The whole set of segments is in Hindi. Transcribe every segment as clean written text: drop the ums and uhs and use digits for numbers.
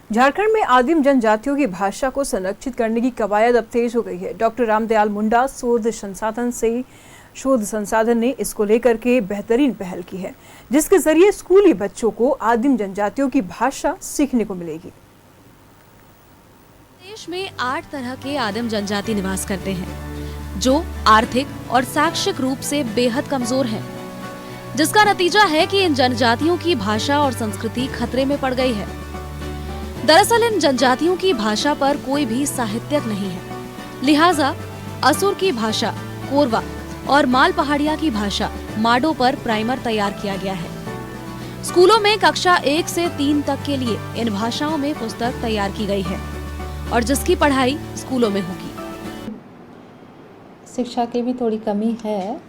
झारखंड में आदिम जनजातियों की भाषा को संरक्षित करने की कवायद अब तेज हो गई है। डॉक्टर रामदयाल मुंडा शोध संसाधन ने इसको लेकर के बेहतरीन पहल की है, जिसके जरिए स्कूली बच्चों को आदिम जनजातियों की भाषा सीखने को मिलेगी। देश में 8 तरह के आदिम जनजाति निवास करते हैं, जो आर्थिक और शैक्षिक रूप से बेहद कमजोर हैं, जिसका नतीजा है कि इन जनजातियों की भाषा और संस्कृति खतरे में पड़ गई है। दरअसल इन जनजातियों की भाषा पर कोई भी साहित्यक नहीं है, लिहाजा असुर की भाषा कोरवा और माल पहाड़िया की भाषा माडो पर प्राइमर तैयार किया गया है। स्कूलों में कक्षा 1 से 3 तक के लिए इन भाषाओं में पुस्तक तैयार की गई है और जिसकी पढ़ाई स्कूलों में होगी। शिक्षा की भी थोड़ी कमी है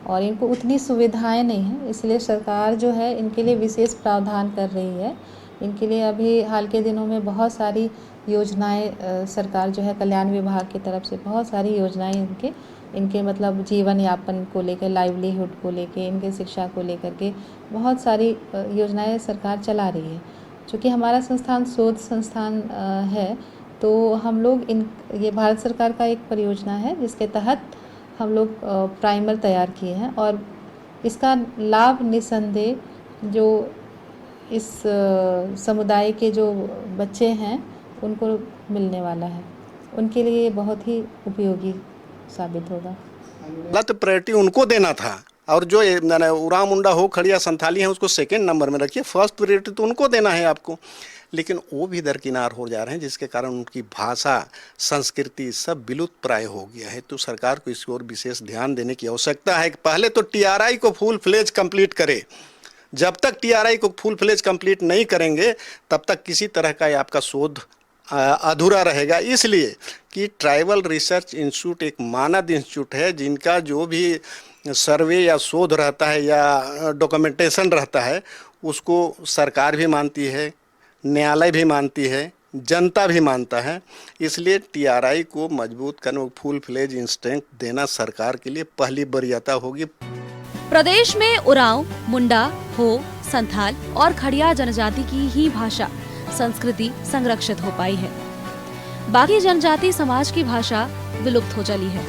और इनको उतनी सुविधाएं नहीं है, इसलिए सरकार जो है इनके लिए विशेष प्रावधान कर रही है। इनके लिए अभी हाल के दिनों में बहुत सारी योजनाएं सरकार जो है कल्याण विभाग की तरफ से बहुत सारी योजनाएं इनके मतलब जीवन यापन को लेकर, लाइवलीहुड को लेकर, इनके शिक्षा को लेकर के बहुत सारी योजनाएं सरकार चला रही है। चूँकि हमारा संस्थान शोध संस्थान है, तो हम लोग ये भारत सरकार का एक परियोजना है जिसके तहत हम लोग प्राइमर तैयार किए हैं और इसका लाभ निसंदेह जो इस समुदाय के जो बच्चे हैं उनको मिलने वाला है। उनके लिए ये बहुत ही उपयोगी साबित होगा। गलत प्रायोरिटी उनको देना था और जो उरांव मुंडा हो, खड़िया, संथाली हैं उसको सेकंड नंबर में रखिए। फर्स्ट प्रायोरिटी तो उनको देना है आपको, लेकिन वो भी दरकिनार हो जा रहे हैं, जिसके कारण उनकी भाषा, संस्कृति सब विलुप्त प्राय हो गया है। तो सरकार को इसकी ओर विशेष ध्यान देने की आवश्यकता है कि पहले तो टीआरआई को फुल फ्लेज कंप्लीट करे। जब तक टीआरआई को फुल फ्लेज कंप्लीट नहीं करेंगे तब तक किसी तरह का आपका शोध अधूरा रहेगा। इसलिए कि ट्राइबल रिसर्च इंस्टीट्यूट एक मानद इंस्टीट्यूट है, जिनका जो भी सर्वे या शोध रहता है या डॉक्यूमेंटेशन रहता है उसको सरकार भी मानती है, न्यायालय भी मानती है, जनता भी मानता है। इसलिए टीआरआई को मजबूत करने, फुल फ्लेज इंस्टेंट देना सरकार के लिए पहली वरीयता होगी। प्रदेश में उरांव, मुंडा, हो, संथाल और खड़िया जनजाति की ही भाषा, संस्कृति संरक्षित हो पाई है। बाकी जनजाति समाज की भाषा विलुप्त हो चली है।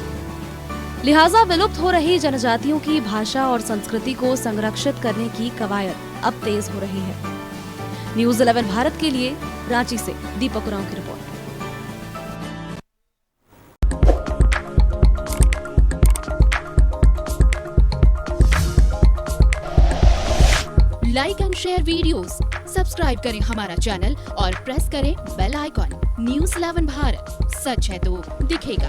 लिहाजा विलुप्त हो रही जनजातियों की भाषा और संस्कृति को संरक्षित करने की कवायद अब तेज हो रही है। न्यूज़ 11 भारत के लिए रांची से दीपक उरांव की report. Like and share videos, subscribe करें हमारा चैनल और प्रेस करें बेल आइकॉन। न्यूज़ 11 भारत, सच है तो दिखेगा।